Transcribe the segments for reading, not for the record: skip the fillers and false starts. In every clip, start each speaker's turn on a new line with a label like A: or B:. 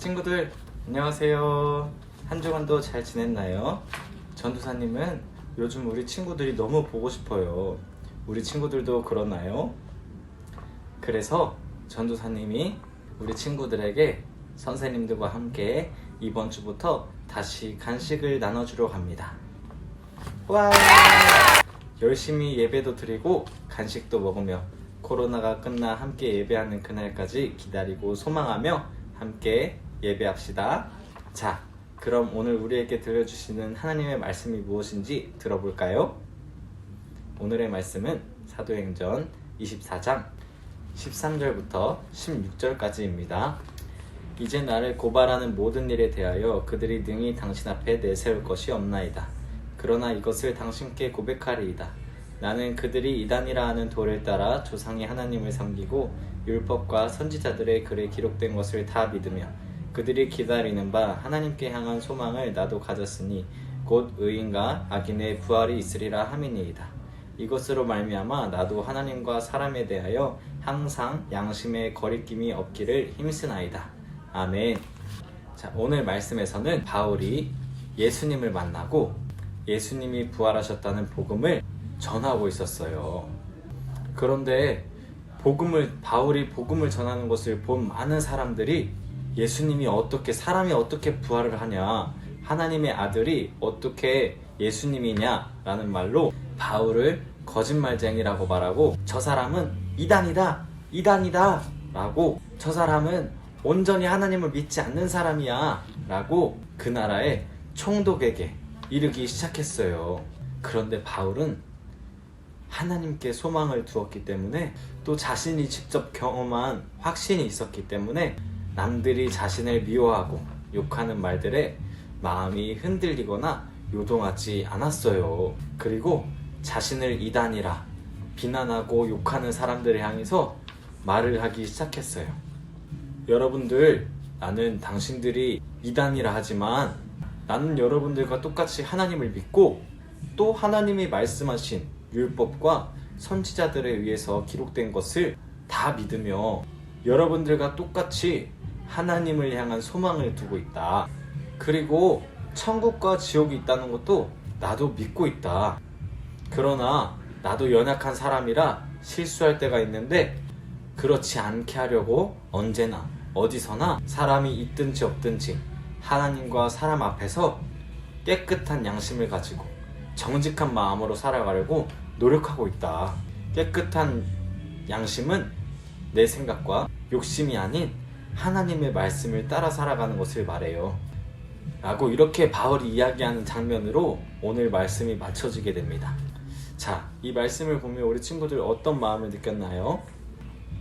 A: 친구들 안녕하세요. 한 주간도 잘 지냈나요? 전도사님은 요즘 우리 친구들이 너무 보고 싶어요. 우리 친구들도 그러나요? 그래서 전도사님이 우리 친구들에게 선생님들과 함께 이번 주부터 다시 간식을 나눠주러 갑니다. 와! 열심히 예배도 드리고 간식도 먹으며 코로나가 끝나 함께 예배하는 그날까지 기다리고 소망하며 함께 예배합시다. 자, 그럼 오늘 우리에게 들려주시는 하나님의 말씀이 무엇인지 들어볼까요? 오늘의 말씀은 사도행전 24장 13절부터 16절까지입니다. 이제 나를 고발하는 모든 일에 대하여 그들이 능히 당신 앞에 내세울 것이 없나이다. 그러나 이것을 당신께 고백하리이다. 나는 그들이 이단이라 하는 돌을 따라 조상의 하나님을 섬기고 율법과 선지자들의 글에 기록된 것을 다 믿으며 그들이 기다리는 바 하나님께 향한 소망을 나도 가졌으니 곧 의인과 악인의 부활이 있으리라 함이니이다. 이것으로 말미암아 나도 하나님과 사람에 대하여 항상 양심의 거리낌이 없기를 힘쓰나이다. 아멘. 자, 오늘 말씀에서는 바울이 예수님을 만나고 예수님이 부활하셨다는 복음을 전하고 있었어요. 그런데 바울이 복음을 전하는 것을 본 많은 사람들이 예수님이 사람이 어떻게 부활을 하냐, 하나님의 아들이 어떻게 예수님이냐라는 말로 바울을 거짓말쟁이라고 말하고, 저 사람은 이단이다 라고, 저 사람은 온전히 하나님을 믿지 않는 사람이야 라고 그 나라의 총독에게 이르기 시작했어요. 그런데 바울은 하나님께 소망을 두었기 때문에, 또 자신이 직접 경험한 확신이 있었기 때문에 남들이 자신을 미워하고 욕하는 말들에 마음이 흔들리거나 요동하지 않았어요. 그리고 자신을 이단이라 비난하고 욕하는 사람들을 향해서 말을 하기 시작했어요. 여러분들, 나는 당신들이 이단이라 하지만 나는 여러분들과 똑같이 하나님을 믿고 또 하나님이 말씀하신 율법과 선지자들에 의해서 기록된 것을 다 믿으며 여러분들과 똑같이 하나님을 향한 소망을 두고 있다. 그리고 천국과 지옥이 있다는 것도 나도 믿고 있다. 그러나 나도 연약한 사람이라 실수할 때가 있는데 그렇지 않게 하려고 언제나 어디서나 사람이 있든지 없든지 하나님과 사람 앞에서 깨끗한 양심을 가지고 정직한 마음으로 살아가려고 노력하고 있다. 깨끗한 양심은 내 생각과 욕심이 아닌 하나님의 말씀을 따라 살아가는 것을 말해요. 라고 이렇게 바울이 이야기하는 장면으로 오늘 말씀이 맞춰지게 됩니다. 자, 이 말씀을 보면 우리 친구들 어떤 마음을 느꼈나요?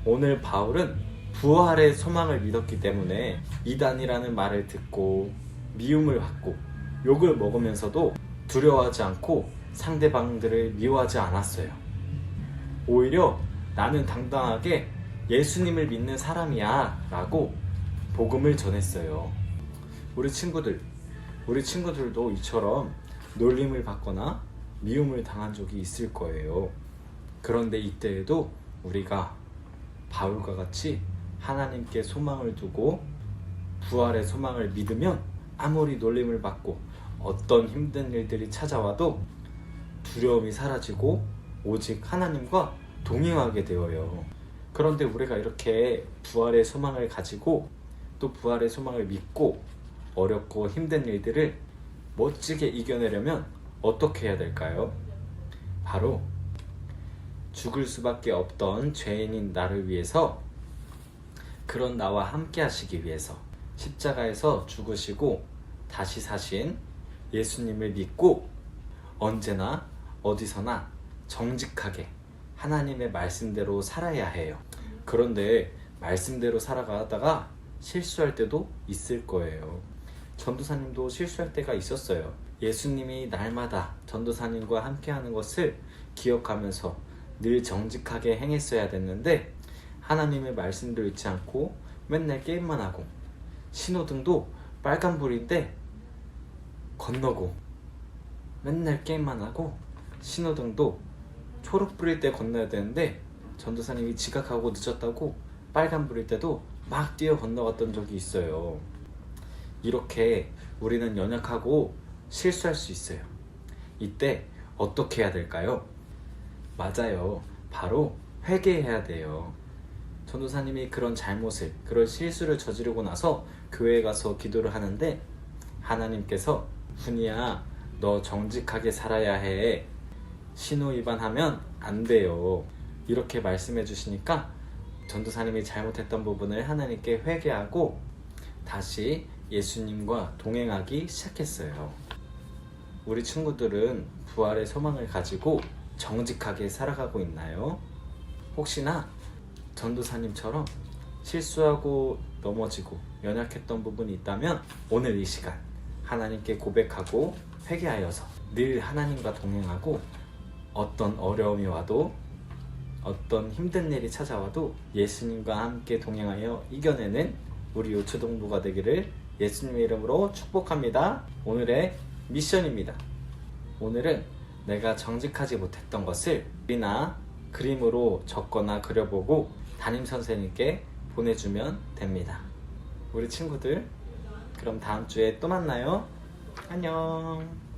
A: 오늘 바울은 부활의 소망을 믿었기 때문에 이단이라는 말을 듣고 미움을 받고 욕을 먹으면서도 두려워하지 않고 상대방들을 미워하지 않았어요. 오히려 나는 당당하게 예수님을 믿는 사람이야 라고 복음을 전했어요. 우리 친구들도 이처럼 놀림을 받거나 미움을 당한 적이 있을 거예요. 그런데 이때에도 우리가 바울과 같이 하나님께 소망을 두고 부활의 소망을 믿으면 아무리 놀림을 받고 어떤 힘든 일들이 찾아와도 두려움이 사라지고 오직 하나님과 동행하게 되어요. 그런데 우리가 이렇게 부활의 소망을 가지고 또 부활의 소망을 믿고 어렵고 힘든 일들을 멋지게 이겨내려면 어떻게 해야 될까요? 바로 죽을 수밖에 없던 죄인인 나를 위해서, 그런 나와 함께 하시기 위해서 십자가에서 죽으시고 다시 사신 예수님을 믿고 언제나 어디서나 정직하게 하나님의 말씀대로 살아야 해요. 그런데 말씀대로 살아가다가 실수할 때도 있을 거예요. 전도사님도 실수할 때가 있었어요. 예수님이 날마다 전도사님과 함께하는 것을 기억하면서 늘 정직하게 행했어야 됐는데 하나님의 말씀도 읽지 않고 맨날 게임만 하고, 신호등도 빨간불인데 건너고, 맨날 게임만 하고 신호등도 초록불일 때 건너야 되는데 전도사님이 지각하고 늦었다고 빨간불일 때도 막 뛰어 건너갔던 적이 있어요. 이렇게 우리는 연약하고 실수할 수 있어요. 이때 어떻게 해야 될까요? 맞아요. 바로 회개해야 돼요. 전도사님이 그런 잘못을, 그런 실수를 저지르고 나서 교회에 가서 기도를 하는데 하나님께서 훈이야, 너 정직하게 살아야 해. 신호 위반하면 안 돼요. 이렇게 말씀해 주시니까 전도사님이 잘못했던 부분을 하나님께 회개하고 다시 예수님과 동행하기 시작했어요. 우리 친구들은 부활의 소망을 가지고 정직하게 살아가고 있나요? 혹시나 전도사님처럼 실수하고 넘어지고 연약했던 부분이 있다면 오늘 이 시간 하나님께 고백하고 회개하여서 늘 하나님과 동행하고 어떤 어려움이 와도 어떤 힘든 일이 찾아와도 예수님과 함께 동행하여 이겨내는 우리 요초동부가 되기를 예수님의 이름으로 축복합니다. 오늘의 미션입니다. 오늘은 내가 정직하지 못했던 것을 글이나 그림으로 적거나 그려보고 담임선생님께 보내주면 됩니다. 우리 친구들, 그럼 다음 주에 또 만나요. 안녕.